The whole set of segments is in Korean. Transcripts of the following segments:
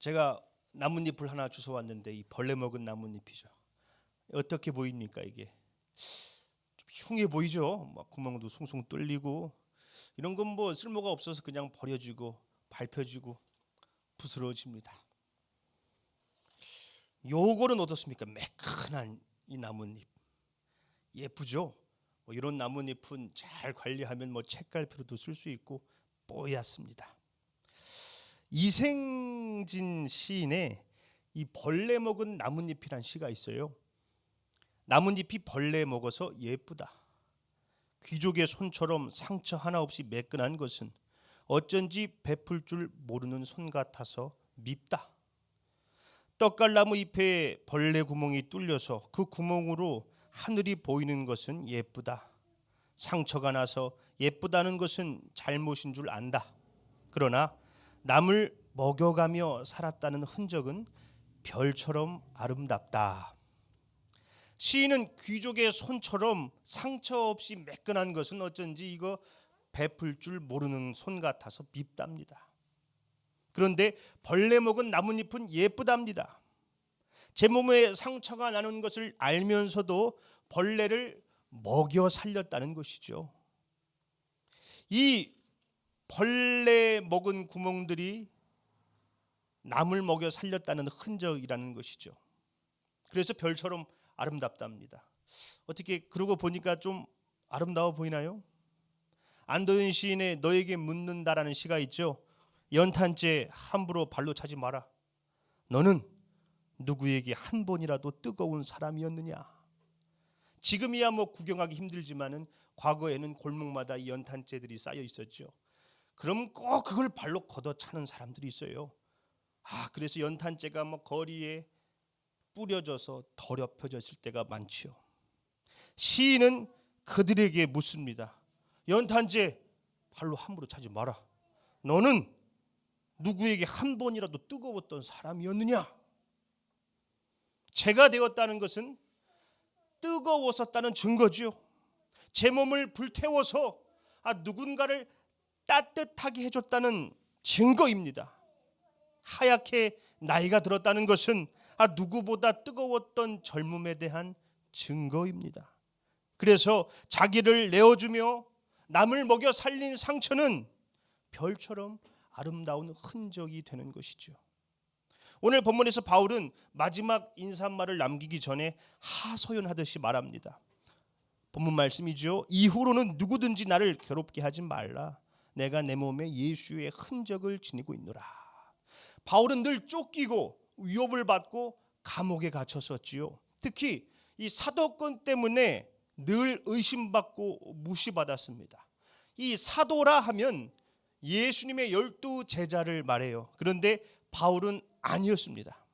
제가 나뭇잎을 하나 주워 왔는데 이 벌레 먹은 나뭇잎이죠. 어떻게 보입니까? 이게 좀 흉해 보이죠? 막 구멍도 숭숭 뚫리고 이런 건 뭐 쓸모가 없어서 그냥 버려지고 밟혀지고 부스러워집니다. 요거는 어떻습니까? 매끈한 이 나뭇잎 예쁘죠? 뭐 이런 나뭇잎은 잘 관리하면 뭐 책갈피로도 쓸 수 있고 뽀얗습니다. 이생진 시인의 이 벌레 먹은 나뭇잎이란 시가 있어요. 나뭇잎이 벌레 먹어서 예쁘다. 귀족의 손처럼 상처 하나 없이 매끈한 것은 어쩐지 베풀 줄 모르는 손 같아서 밉다. 떡갈나무 잎에 벌레 구멍이 뚫려서 그 구멍으로 하늘이 보이는 것은 예쁘다. 상처가 나서 예쁘다는 것은 잘못인 줄 안다. 그러나 남을 먹여가며 살았다는 흔적은 별처럼 아름답다. 시인은 귀족의 손처럼 상처 없이 매끈한 것은 어쩐지 이거 베풀 줄 모르는 손 같아서 밉답니다. 그런데 벌레 먹은 나뭇잎은 예쁘답니다. 제 몸에 상처가 나는 것을 알면서도 벌레를 먹여 살렸다는 것이죠. 이 벌레 먹은 구멍들이 남을 먹여 살렸다는 흔적이라는 것이죠. 그래서 별처럼 아름답답니다. 어떻게 그러고 보니까 좀 아름다워 보이나요? 안도현 시인의 너에게 묻는다라는 시가 있죠. 연탄재 함부로 발로 차지 마라. 너는 누구에게 한 번이라도 뜨거운 사람이었느냐. 지금이야 뭐 구경하기 힘들지만은 과거에는 골목마다 이 연탄재들이 쌓여 있었죠. 그럼 꼭 그걸 발로 걷어차는 사람들이 있어요. 그래서 연탄재가 뭐 거리에 뿌려져서 더럽혀졌을 때가 많지요. 시인은 그들에게 묻습니다. 연탄재 발로 함부로 차지 마라. 너는 누구에게 한 번이라도 뜨거웠던 사람이었느냐? 제가 되었다는 것은 뜨거웠었다는 증거죠. 제 몸을 불태워서 누군가를 따뜻하게 해줬다는 증거입니다. 하얗게 나이가 들었다는 것은 누구보다 뜨거웠던 젊음에 대한 증거입니다. 그래서 자기를 내어주며 남을 먹여 살린 상처는 별처럼 아름다운 흔적이 되는 것이죠. 오늘 본문에서 바울은 마지막 인사말을 남기기 전에 하소연하듯이 말합니다. 본문 말씀이죠. 이후로는 누구든지 나를 괴롭게 하지 말라. 내가 내 몸에 예수의 흔적을 지니고 있노라. 바울은 늘 쫓기고 위협을 받고 감옥에 갇혔었지요. 특히 이 사도권 때문에 늘 의심받고 무시받았습니다. 이 사도라 하면 예수님의 12 제자를 말해요. 그런데 바울은 아니었습니다.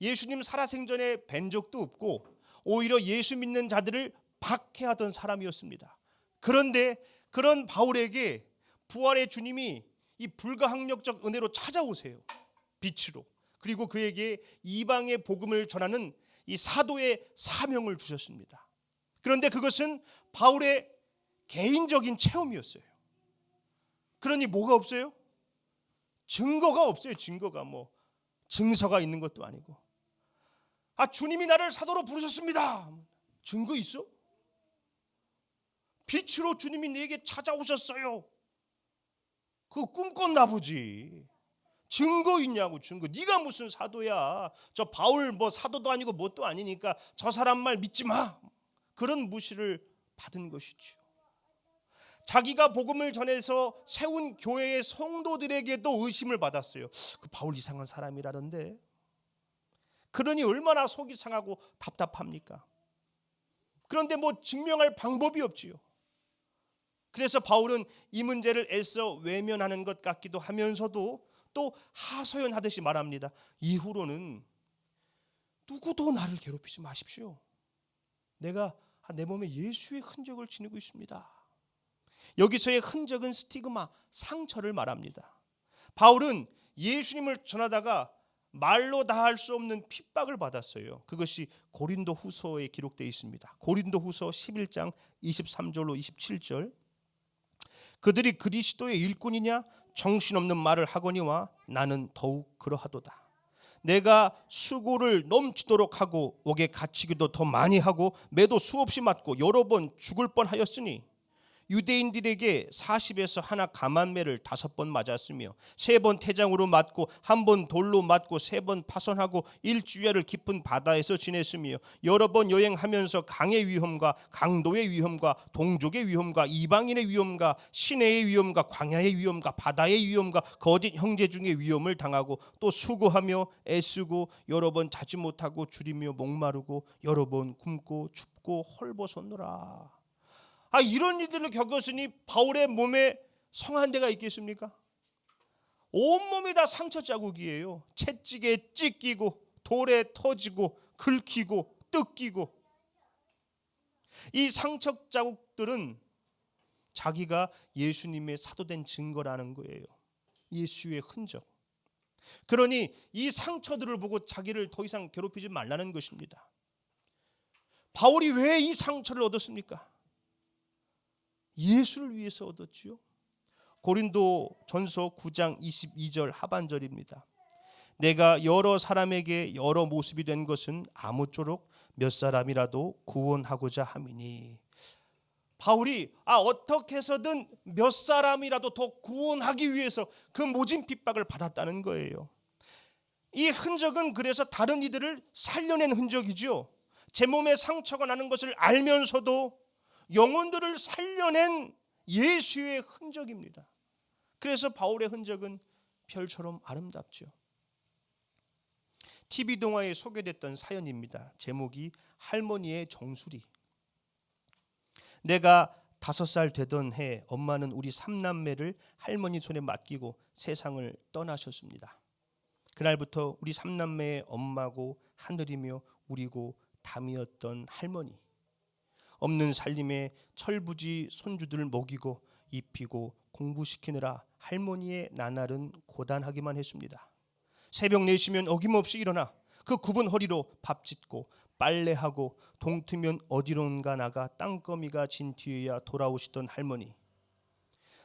예수님 살아생전에 뵌 적도 없고 오히려 예수 믿는 자들을 박해하던 사람이었습니다. 그런데 그런 바울에게 부활의 주님이 이 불가항력적 은혜로 찾아오세요. 빛으로. 그리고 그에게 이방의 복음을 전하는 이 사도의 사명을 주셨습니다. 그런데 그것은 바울의 개인적인 체험이었어요. 그러니 뭐가 없어요? 증거가 없어요. 증거가 뭐 증서가 있는 것도 아니고. 주님이 나를 사도로 부르셨습니다. 증거 있어? 빛으로 주님이 내게 찾아오셨어요. 그거 꿈꿨나 보지. 증거 있냐고. 증거. 네가 무슨 사도야. 저 바울 뭐 사도도 아니고 뭣도 아니니까 저 사람 말 믿지 마. 그런 무시를 받은 것이죠. 자기가 복음을 전해서 세운 교회의 성도들에게도 의심을 받았어요. 그 바울 이상한 사람이라던데. 그러니 얼마나 속이 상하고 답답합니까? 그런데 뭐 증명할 방법이 없지요. 그래서 바울은 이 문제를 애써 외면하는 것 같기도 하면서도 또 하소연하듯이 말합니다. 이후로는 누구도 나를 괴롭히지 마십시오. 내가 내 몸에 예수의 흔적을 지니고 있습니다. 여기서의 흔적은 스티그마, 상처를 말합니다. 바울은 예수님을 전하다가 말로 다 할 수 없는 핍박을 받았어요. 그것이 고린도 후서에 기록되어 있습니다. 고린도 후서 11장 23절로 27절. 그들이 그리스도의 일꾼이냐 정신없는 말을 하거니와 나는 더욱 그러하도다. 내가 수고를 넘치도록 하고 옥에 갇히기도 더 많이 하고 매도 수없이 맞고 여러 번 죽을 뻔하였으니 유대인들에게 40에서 하나 감한매를 5번 맞았으며 3번 태장으로 맞고 1번 돌로 맞고 3번 파손하고 일주일을 깊은 바다에서 지냈으며 여러 번 여행하면서 강의 위험과 강도의 위험과 동족의 위험과 이방인의 위험과 시내의 위험과 광야의 위험과 바다의 위험과 거짓 형제 중의 위험을 당하고 또 수고하며 애쓰고 여러 번 자지 못하고 줄이며 목마르고 여러 번 굶고 춥고 헐벗었노라. 이런 일들을 겪었으니 바울의 몸에 성한 데가 있겠습니까? 온몸이 다 상처 자국이에요. 채찍에 찢기고 돌에 터지고 긁히고 뜯기고. 이 상처 자국들은 자기가 예수님의 사도된 증거라는 거예요. 예수의 흔적. 그러니 이 상처들을 보고 자기를 더 이상 괴롭히지 말라는 것입니다. 바울이 왜 이 상처를 얻었습니까? 예수를 위해서 얻었지요. 고린도 전서 9장 22절 하반절입니다. 내가 여러 사람에게 여러 모습이 된 것은 아무쪼록 몇 사람이라도 구원하고자 함이니. 바울이 어떻게 해서든 몇 사람이라도 더 구원하기 위해서 그 모진 핍박을 받았다는 거예요. 이 흔적은 그래서 다른 이들을 살려낸 흔적이죠. 제 몸에 상처가 나는 것을 알면서도 영혼들을 살려낸 예수의 흔적입니다. 그래서 바울의 흔적은 별처럼 아름답죠. TV 동화에 소개됐던 사연입니다. 제목이 할머니의 정수리. 내가 5살 되던 해 엄마는 우리 3남매를 할머니 손에 맡기고 세상을 떠나셨습니다. 그날부터 우리 3남매의 엄마고 하늘이며 우리고 담이었던 할머니. 없는 살림에 철부지 손주들 먹이고 입히고 공부시키느라 할머니의 나날은 고단하기만 했습니다. 새벽 4시면 어김없이 일어나 그 굽은 허리로 밥 짓고 빨래하고 동트면 어디론가 나가 땅거미가 진 뒤에야 돌아오시던 할머니.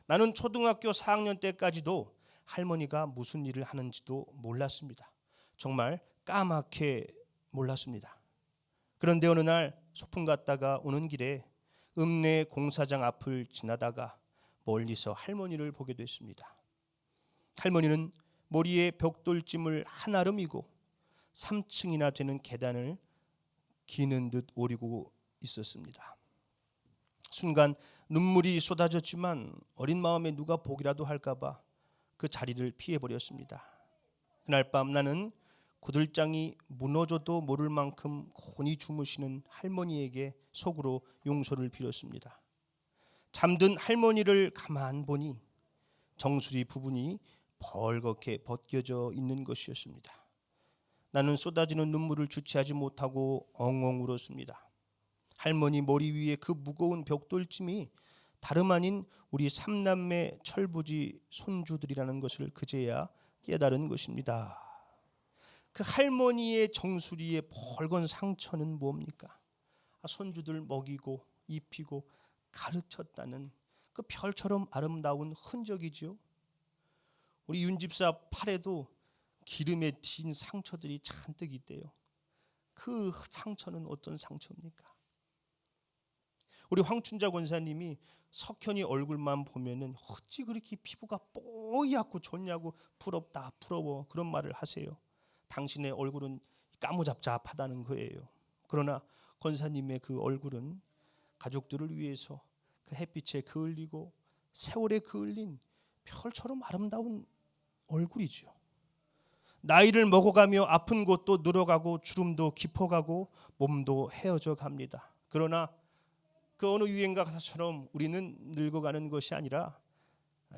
나는 초등학교 4학년 때까지도 할머니가 무슨 일을 하는지도 몰랐습니다. 정말 까맣게 몰랐습니다. 그런데 어느 날 소풍 갔다가 오는 길에 읍내 공사장 앞을 지나다가 멀리서 할머니를 보게 됐습니다. 할머니는 머리에 벽돌찜을 한아름이고 3층이나 되는 계단을 기는 듯 오르고 있었습니다. 순간 눈물이 쏟아졌지만 어린 마음에 누가 보기라도 할까봐 그 자리를 피해버렸습니다. 그날 밤 나는 고들장이 무너져도 모를 만큼 곤히 주무시는 할머니에게 속으로 용서를 빌었습니다. 잠든 할머니를 가만 보니 정수리 부분이 벌겋게 벗겨져 있는 것이었습니다. 나는 쏟아지는 눈물을 주체하지 못하고 엉엉 울었습니다. 할머니 머리 위에 그 무거운 벽돌찜이 다름 아닌 우리 3남매 철부지 손주들이라는 것을 그제야 깨달은 것입니다. 그 할머니의 정수리에 벌건 상처는 뭡니까? 손주들 먹이고 입히고 가르쳤다는 그 별처럼 아름다운 흔적이죠. 우리 윤집사 팔에도 기름에 튄 상처들이 잔뜩 있대요. 그 상처는 어떤 상처입니까? 우리 황춘자 권사님이 석현이 얼굴만 보면은 어찌 그렇게 피부가 뽀얗고 좋냐고 부럽다 부러워 그런 말을 하세요. 당신의 얼굴은 까무잡잡하다는 거예요. 그러나 권사님의 그 얼굴은 가족들을 위해서 그 햇빛에 그을리고 세월에 그을린 별처럼 아름다운 얼굴이죠. 나이를 먹어가며 아픈 곳도 늘어가고 주름도 깊어가고 몸도 헤어져 갑니다. 그러나 그 어느 유행가 가사처럼 우리는 늙어가는 것이 아니라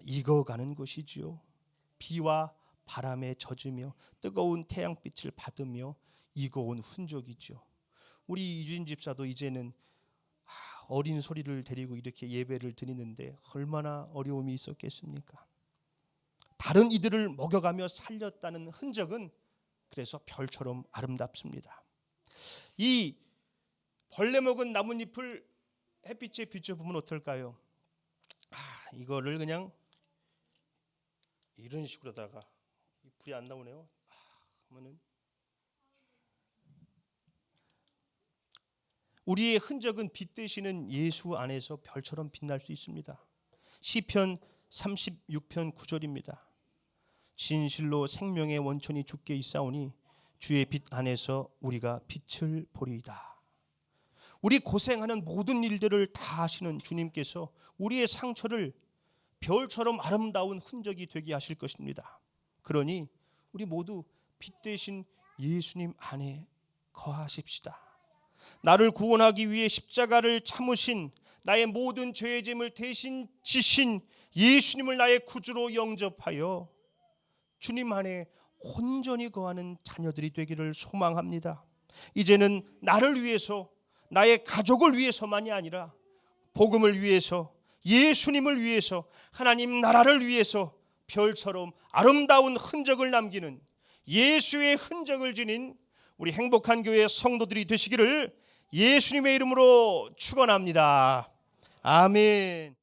익어가는 것이지요. 비와 바람에 젖으며 뜨거운 태양빛을 받으며 익어온 흔적이죠. 우리 유진 집사도 이제는 어린 소리를 데리고 이렇게 예배를 드리는데 얼마나 어려움이 있었겠습니까? 다른 이들을 먹여가며 살렸다는 흔적은 그래서 별처럼 아름답습니다. 이 벌레 먹은 나뭇잎을 햇빛에 비춰보면 어떨까요? 이거를 그냥 이런 식으로다가 불이 안 나오네요. 하면은 우리의 흔적은 빛 되시는 예수 안에서 별처럼 빛날 수 있습니다. 시편 36편 9절입니다. 진실로 생명의 원천이 주께 있사오니 주의 빛 안에서 우리가 빛을 보리이다. 우리 고생하는 모든 일들을 다 하시는 주님께서 우리의 상처를 별처럼 아름다운 흔적이 되게 하실 것입니다. 그러니 우리 모두 빛 되신 예수님 안에 거하십시다. 나를 구원하기 위해 십자가를 참으신 나의 모든 죄의 짐을 대신 지신 예수님을 나의 구주로 영접하여 주님 안에 온전히 거하는 자녀들이 되기를 소망합니다. 이제는 나를 위해서, 나의 가족을 위해서만이 아니라 복음을 위해서, 예수님을 위해서, 하나님 나라를 위해서 별처럼 아름다운 흔적을 남기는 예수의 흔적을 지닌 우리 행복한 교회 성도들이 되시기를 예수님의 이름으로 축원합니다. 아멘.